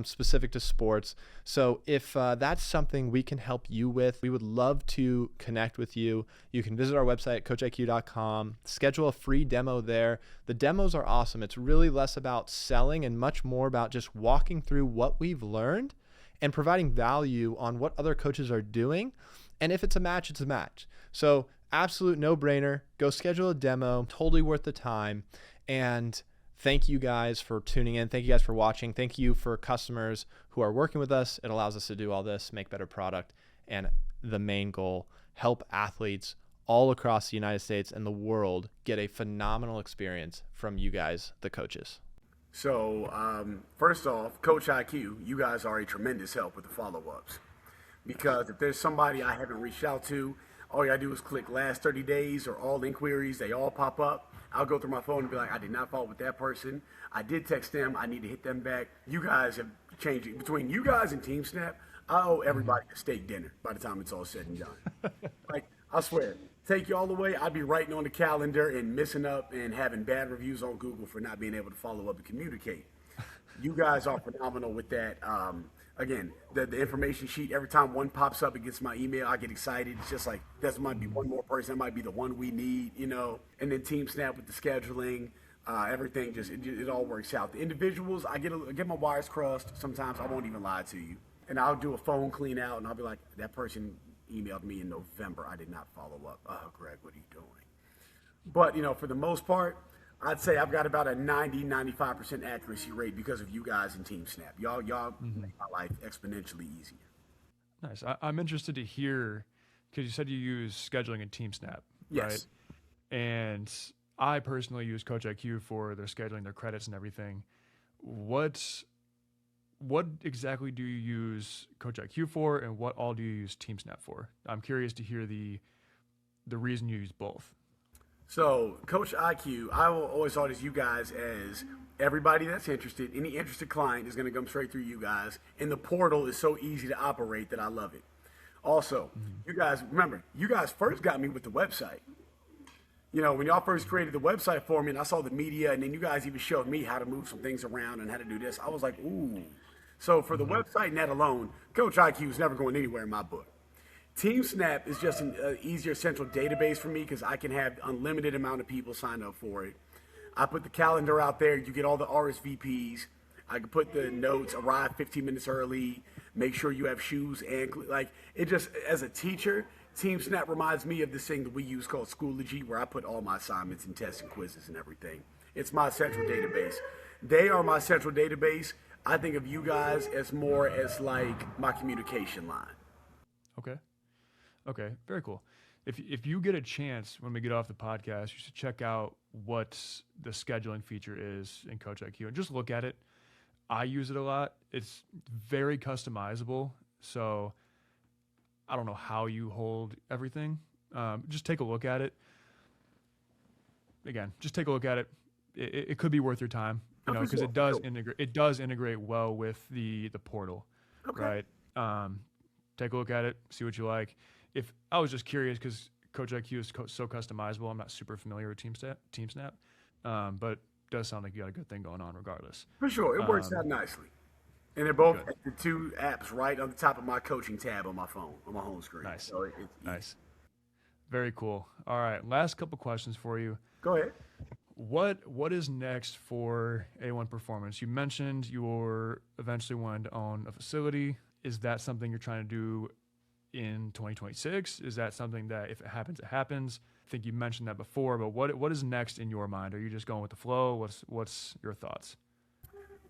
specific to sports. So if that's something we can help you with, we would love to connect with you. You can visit our website at coachiq.com, schedule a free demo there. The demos are awesome. It's really less about selling and much more about just walking through what we've learned and providing value on what other coaches are doing. And if it's a match, it's a match. So absolute no-brainer. Go schedule a demo, totally worth the time. And thank you guys for tuning in. Thank you guys for watching. Thank you for customers who are working with us. It allows us to do all this, make better product, and the main goal, help athletes all across the United States and the world get a phenomenal experience from you guys, the coaches. So first off, CoachIQ, you guys are a tremendous help with the follow-ups. Because if there's somebody I haven't reached out to, all you gotta do is click last 30 days or all inquiries. They all pop up. I'll go through my phone and be like, I did not follow with that person. I did text them. I need to hit them back. You guys have changed it. Between you guys and TeamSnap, I owe everybody a steak dinner by the time it's all said and done. Like, I swear, take you all the way, I'd be writing on the calendar and missing up and having bad reviews on Google for not being able to follow up and communicate. You guys are phenomenal with that. Again, the information sheet, every time one pops up, it gets my email, I get excited. It's just like, that might be one more person, that might be the one we need, And then TeamSnap with the scheduling, everything, it all works out. The individuals, I get my wires crossed. Sometimes I won't even lie to you. And I'll do a phone clean out, and I'll be like, that person emailed me in November. I did not follow up. Oh, Greg, what are you doing? But, for the most part, I'd say I've got about a 90-95% accuracy rate because of you guys in TeamSnap. Y'all make my life exponentially easier. Nice. I'm interested to hear, because you said you use scheduling in TeamSnap, yes. Right? And I personally use CoachIQ for their scheduling, their credits and everything. What exactly do you use CoachIQ for, and what all do you use TeamSnap for? I'm curious to hear the reason you use both. So, CoachIQ, I will always thought as you guys as everybody that's interested, any interested client is going to come straight through you guys. And the portal is so easy to operate that I love it. Also, you guys, remember, you guys first got me with the website. When y'all first created the website for me and I saw the media, and then you guys even showed me how to move some things around and how to do this, I was like, ooh. So for the website and that alone, CoachIQ is never going anywhere in my book. TeamSnap is just an easier central database for me because I can have unlimited amount of people sign up for it. I put the calendar out there. You get all the RSVPs. I can put the notes, arrive 15 minutes early, make sure you have shoes, and like it just, as a teacher, TeamSnap reminds me of this thing that we use called Schoology, where I put all my assignments and tests and quizzes and everything. It's my central database. They are my central database. I think of you guys as more as like my communication line. Okay, very cool. If you get a chance when we get off the podcast, you should check out what the scheduling feature is in CoachIQ and just look at it. I use it a lot. It's very customizable. So I don't know how you hold everything. Just take a look at it. Again, just take a look at it. It could be worth your time, you know, because it does integrate. It does integrate well with the portal, right? Take a look at it, see what you like. If I was just curious, because CoachIQ is so customizable, I'm not super familiar with TeamSnap, but it does sound like you got a good thing going on regardless. For sure, it works out nicely. And they're both the two apps right on the top of my coaching tab on my phone, on my home screen. Nice. So Nice. Very cool. All right, last couple questions for you. Go ahead. What is next for A1 Performance? You mentioned you're eventually wanting to own a facility. Is that something you're trying to do in 2026? Is that something that if it happens, it happens? I think you mentioned that before, but what is next in your mind? Are you just going with the flow? What's your thoughts?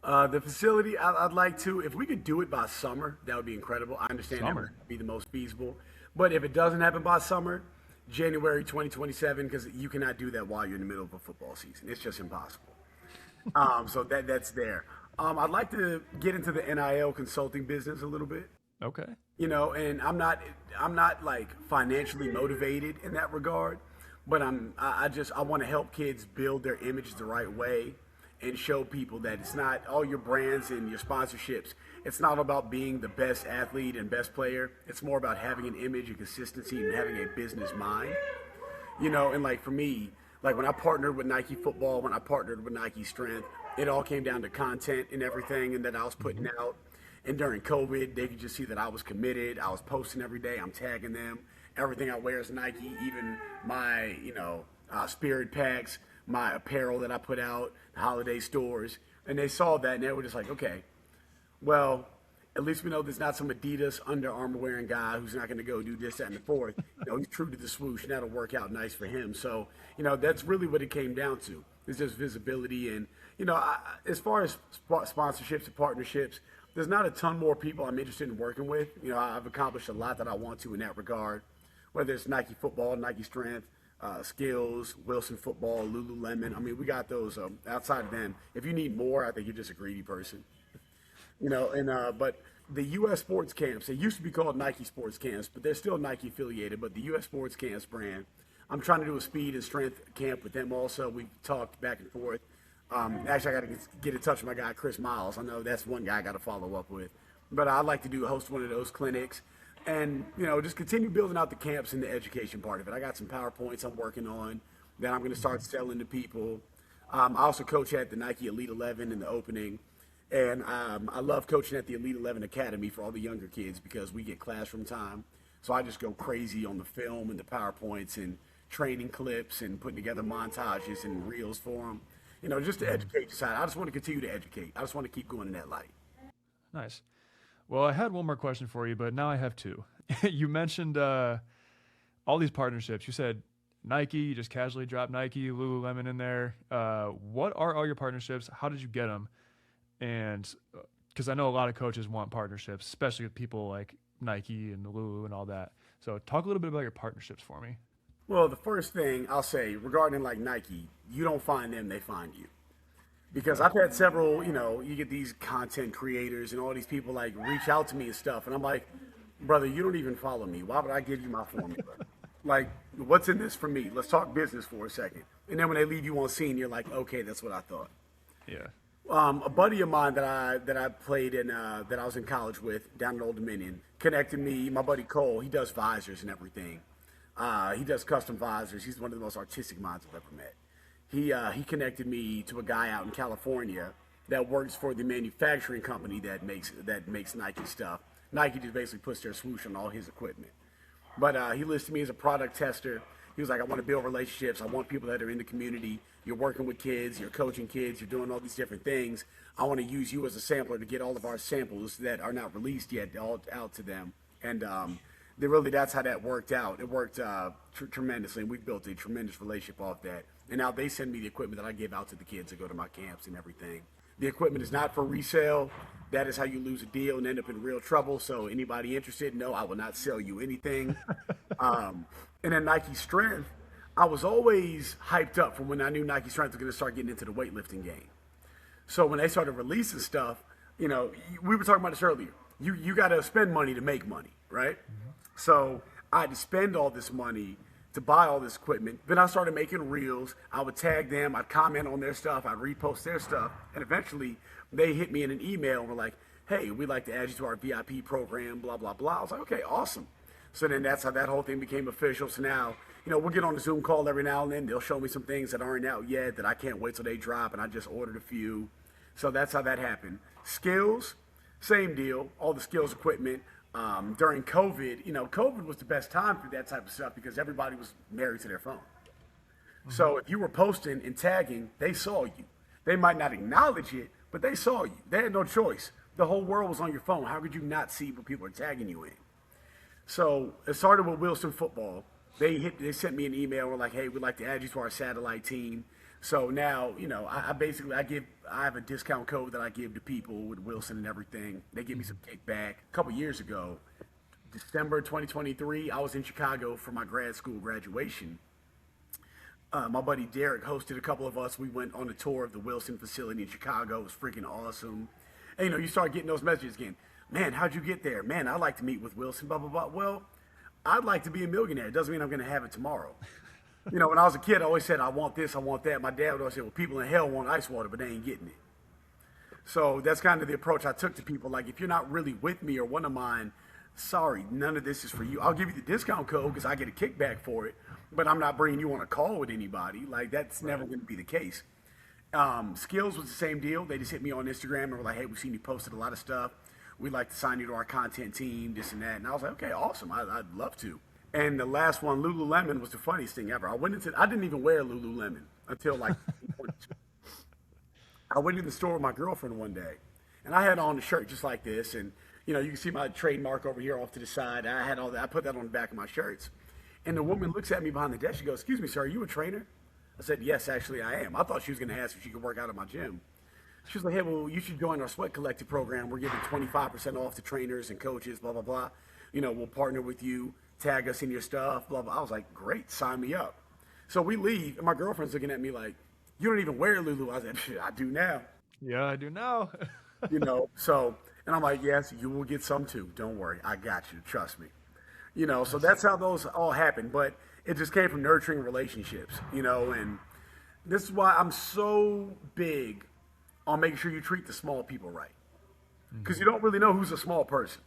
The facility, I'd like to, if we could do it by summer, that would be incredible. I understand that would be the most feasible. But if it doesn't happen by summer, January 2027, because you cannot do that while you're in the middle of a football season. It's just impossible. So that's there. I'd like to get into the NIL consulting business a little bit. Okay. You know, and I'm not like financially motivated in that regard, but I want to help kids build their image the right way and show people that it's not all your brands and your sponsorships. It's not about being the best athlete and best player. It's more about having an image and consistency and having a business mind. You know, and like for me, like when I partnered with Nike Football, when I partnered with Nike Strength, it all came down to content and everything and that I was putting out. And during COVID, they could just see that I was committed. I was posting every day. I'm tagging them. Everything I wear is Nike, even my, spirit packs, my apparel that I put out, the holiday stores. And they saw that and they were just like, okay, well, at least we know there's not some Adidas Under Armour wearing guy who's not going to go do this, that, and the fourth. He's true to the swoosh, and that'll work out nice for him. So, that's really what it came down to. It's just visibility. And, as far as sponsorships and partnerships, there's not a ton more people I'm interested in working with. I've accomplished a lot that I want to in that regard, whether it's Nike Football, Nike Strength, Skills, Wilson Football, Lululemon. I mean, we got those outside of them. If you need more, I think you're just a greedy person. But the U.S. Sports Camps, they used to be called Nike Sports Camps, but they're still Nike affiliated. But the U.S. Sports Camps brand, I'm trying to do a speed and strength camp with them also. We've talked back and forth. Actually, I got to get in touch with my guy, Chris Miles. I know that's one guy I got to follow up with. But I'd like to host one of those clinics and, just continue building out the camps and the education part of it. I got some PowerPoints I'm working on that I'm going to start selling to people. I also coach at the Nike Elite 11 in the opening. And I love coaching at the Elite 11 Academy for all the younger kids because we get classroom time. So I just go crazy on the film and the PowerPoints and training clips and putting together montages and reels for them. Just to educate the side. I just want to continue to educate. I just want to keep going in that light. Nice. Well, I had one more question for you, but now I have two. You mentioned all these partnerships. You said Nike, you just casually dropped Nike, Lululemon in there. What are all your partnerships? How did you get them? And because I know a lot of coaches want partnerships, especially with people like Nike and Lulu and all that. So talk a little bit about your partnerships for me. Well, the first thing I'll say regarding like Nike, you don't find them, they find you. Because I've had several, you get these content creators and all these people like reach out to me and stuff. And I'm like, brother, you don't even follow me. Why would I give you my formula? Like, what's in this for me? Let's talk business for a second. And then when they leave you on scene, you're like, okay, that's what I thought. Yeah. A buddy of mine that I played in, that I was in college with down at Old Dominion, connected me. My buddy Cole, he does visors and everything. He does custom visors. He's one of the most artistic minds I've ever met. He connected me to a guy out in California that works for the manufacturing company that makes Nike stuff. Nike just basically puts their swoosh on all his equipment. But he listed me as a product tester. He was like, I want to build relationships. I want people that are in the community. You're working with kids. You're coaching kids. You're doing all these different things. I want to use you as a sampler to get all of our samples that are not released yet all out to them. And that's how that worked out. It worked tremendously, and we built a tremendous relationship off that. And now they send me the equipment that I give out to the kids that go to my camps and everything. The equipment is not for resale. That is how you lose a deal and end up in real trouble. So anybody interested, no, I will not sell you anything. And then Nike Strength, I was always hyped up from when I knew Nike Strength was going to start getting into the weightlifting game. So when they started releasing stuff, we were talking about this earlier. You got to spend money to make money, right? Mm-hmm. So I had to spend all this money to buy all this equipment. Then I started making reels. I would tag them. I'd comment on their stuff. I'd repost their stuff. And eventually they hit me in an email and were like, hey, we'd like to add you to our VIP program, blah, blah, blah. I was like, okay, awesome. So then that's how that whole thing became official. So now, we'll get on the Zoom call every now and then. They'll show me some things that aren't out yet that I can't wait till they drop. And I just ordered a few. So that's how that happened. Skills, same deal. All the skills equipment. During COVID, COVID was the best time for that type of stuff because everybody was married to their phone. Mm-hmm. So if you were posting and tagging, they saw you. They might not acknowledge it, but they saw you. They had no choice. The whole world was on your phone. How could you not see what people are tagging you in? So it started with Wilson football. They sent me an email. We're like, hey, we'd like to add you to our satellite team. So now, I have a discount code that I give to people with Wilson and everything. They give me some kickback. A couple years ago, December 2023, I was in Chicago for my grad school graduation. My buddy Derek hosted a couple of us. We went on a tour of the Wilson facility in Chicago. It was freaking awesome. And, you start getting those messages again. Man, how'd you get there? Man, I'd like to meet with Wilson, blah, blah, blah. Well, I'd like to be a millionaire. It doesn't mean I'm going to have it tomorrow. When I was a kid, I always said, I want this, I want that. My dad would always say, well, people in hell want ice water, but they ain't getting it. So that's kind of the approach I took to people. Like, if you're not really with me or one of mine, sorry, none of this is for you. I'll give you the discount code because I get a kickback for it, but I'm not bringing you on a call with anybody. Like, that's never going to be the case. Skills was the same deal. They just hit me on Instagram and were like, hey, we've seen you posted a lot of stuff. We'd like to sign you to our content team, this and that. And I was like, okay, awesome. I'd love to. And the last one, Lululemon, was the funniest thing ever. I didn't even wear Lululemon until like I went in the store with my girlfriend one day, and I had on a shirt just like this, and you can see my trademark over here off to the side. I had all that. I put that on the back of my shirts, and the woman looks at me behind the desk. She goes, "Excuse me, sir, are you a trainer?" I said, "Yes, actually, I am." I thought she was going to ask if she could work out at my gym. She was like, "Hey, well, you should join our Sweat Collective program. We're giving 25% off to trainers and coaches, blah blah blah. We'll partner with you." Tag us in your stuff, blah, blah. I was like, great, sign me up. So we leave, and my girlfriend's looking at me like, you don't even wear Lulu. I said, I do now. Yeah, I do now. And I'm like, yes, you will get some too. Don't worry. I got you. Trust me. So that's how those all happen. But it just came from nurturing relationships, and this is why I'm so big on making sure you treat the small people right. Because you don't really know who's a small person.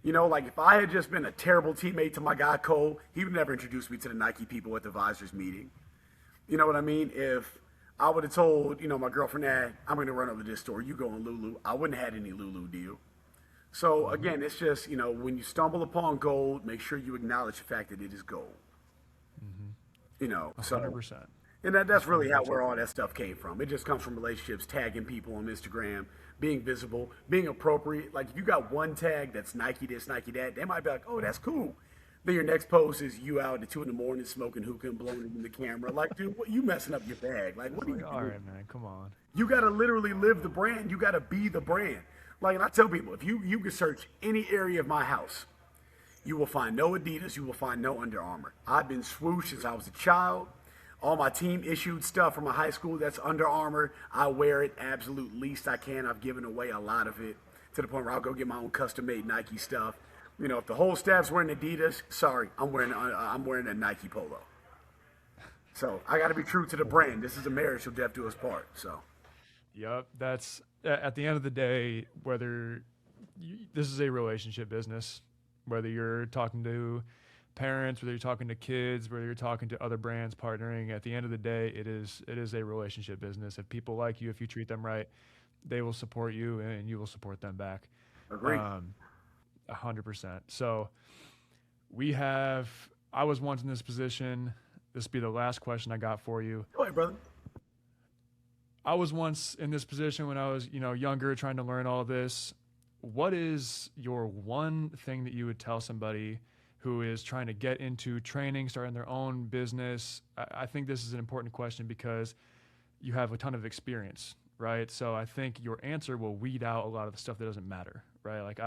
Like if I had just been a terrible teammate to my guy Cole, he would never introduce me to the Nike people at the advisors meeting. You know what I mean? If I would have told, my girlfriend that I'm going to run over to this store, you go on Lulu, I wouldn't have had any Lulu deal. So again, it's just, when you stumble upon gold, make sure you acknowledge the fact that it is gold. Mm-hmm. 100%. And that's really where all that stuff came from. It just comes from relationships, tagging people on Instagram, being visible, being appropriate. Like if you got one tag that's Nike this, Nike that, they might be like, oh, that's cool. Then your next post is you out at 2 a.m. smoking hookah and blowing it in the camera. Like, dude, what, you messing up your bag? Like, what are you doing? All right, man, come on. You got to literally live the brand. You got to be the brand. Like, and I tell people, if you can search any area of my house, you will find no Adidas, you will find no Under Armour. I've been swoosh since I was a child. All my team issued stuff from my high school, that's Under Armour. I wear it absolute least I can. I've given away a lot of it to the point where I'll go get my own custom-made Nike stuff. If the whole staff's wearing Adidas, sorry, I'm wearing a Nike polo. So I got to be true to the brand. This is a marriage till death do us part. So. Yep, that's at the end of the day. This is a relationship business, whether you're talking to parents, whether you're talking to kids, whether you're talking to other brands partnering, at the end of the day, it is a relationship business. If people like you, if you treat them right, they will support you and you will support them back. Agreed. 100%. So I was once in this position. This will be the last question I got for you. Go ahead, brother. I was once in this position when I was, younger, trying to learn all this. What is your one thing that you would tell somebody who is trying to get into training, starting their own business? I think this is an important question because you have a ton of experience, right? So I think your answer will weed out a lot of the stuff that doesn't matter, right? Like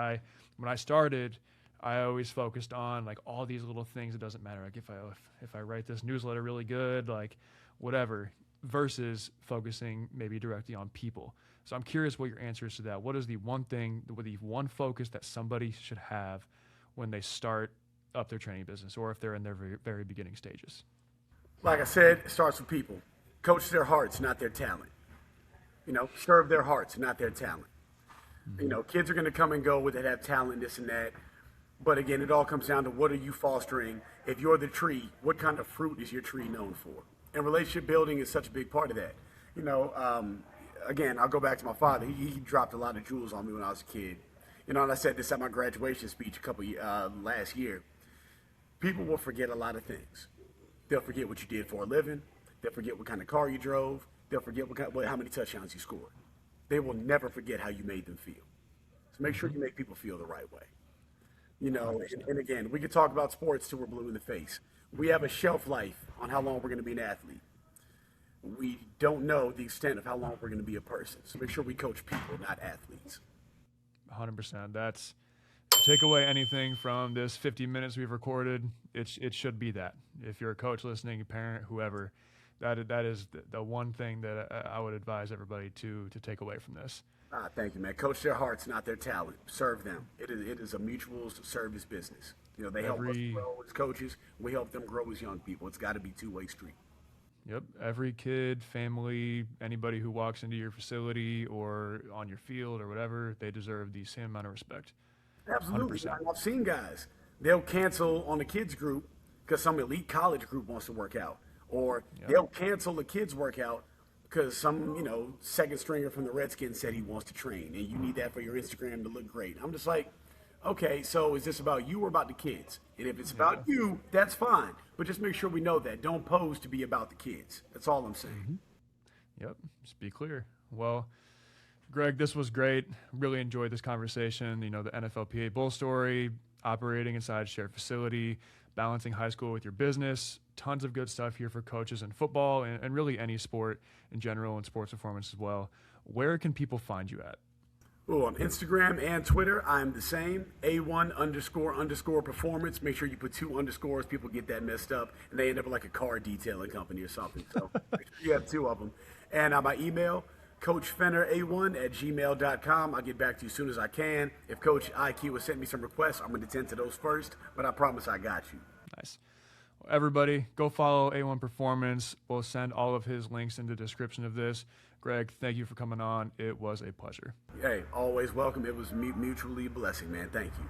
when I started, I always focused on like all these little things that doesn't matter. Like if I write this newsletter really good, like whatever, versus focusing maybe directly on people. So I'm curious what your answer is to that. What is the one thing, the one focus that somebody should have when they start up their training business, or if they're in their very, very beginning stages? Like I said, it starts with people. Coach their hearts, not their talent. Serve their hearts, not their talent. Kids are going to come and go with it, have talent, this and that. But again, it all comes down to what are you fostering? If you're the tree, what kind of fruit is your tree known for? And relationship building is such a big part of that. Again, I'll go back to my father. He dropped a lot of jewels on me when I was a kid. And I said this at my graduation speech last year. People will forget a lot of things. They'll forget what you did for a living. They'll forget what kind of car you drove. They'll forget how many touchdowns you scored. They will never forget how you made them feel. So make sure you make people feel the right way. And again, we could talk about sports till we're blue in the face. We have a shelf life on how long we're going to be an athlete. We don't know the extent of how long we're going to be a person. So make sure we coach people, not athletes. 100%. Take away anything from this 50 minutes we've recorded, it should be that. If you're a coach listening, a parent, whoever, that is the one thing that I would advise everybody to take away from this. Thank you, man. Coach their hearts, not their talent. Serve them. It is a mutual service business. They help us grow as coaches. We help them grow as young people. It's got to be two-way street. Yep. Every kid, family, anybody who walks into your facility or on your field or whatever, they deserve the same amount of respect. Absolutely. 100%. I've seen guys, they'll cancel on the kids group because some elite college group wants to work out. Or they'll cancel the kids workout because some, second stringer from the Redskins said he wants to train, and you need that for your Instagram to look great. I'm just like, okay, so is this about you or about the kids? And if it's about you, that's fine. But just make sure we know that. Don't pose to be about the kids. That's all I'm saying. Mm-hmm. Yep. Just be clear. Well, Greg, this was great. Really enjoyed this conversation. The NFLPA Bowl story, operating inside a shared facility, balancing high school with your business. Tons of good stuff here for coaches in football and really any sport in general and sports performance as well. Where can people find you at? On Instagram and Twitter, I'm the same, A1__performance. Make sure you put 2 underscores. People get that messed up, and they end up like a car detailing company or something. So make sure you have 2 of them. And my email, coachfenner1@gmail.com. I'll get back to you as soon as I can. If Coach IQ has sent me some requests, I'm going to attend to those first, but I promise I got you. Nice. Well, everybody, go follow A1 Performance. We'll send all of his links in the description of this. Greg, thank you for coming on. It was a pleasure. Hey, always welcome. It was mutually a blessing, man. Thank you.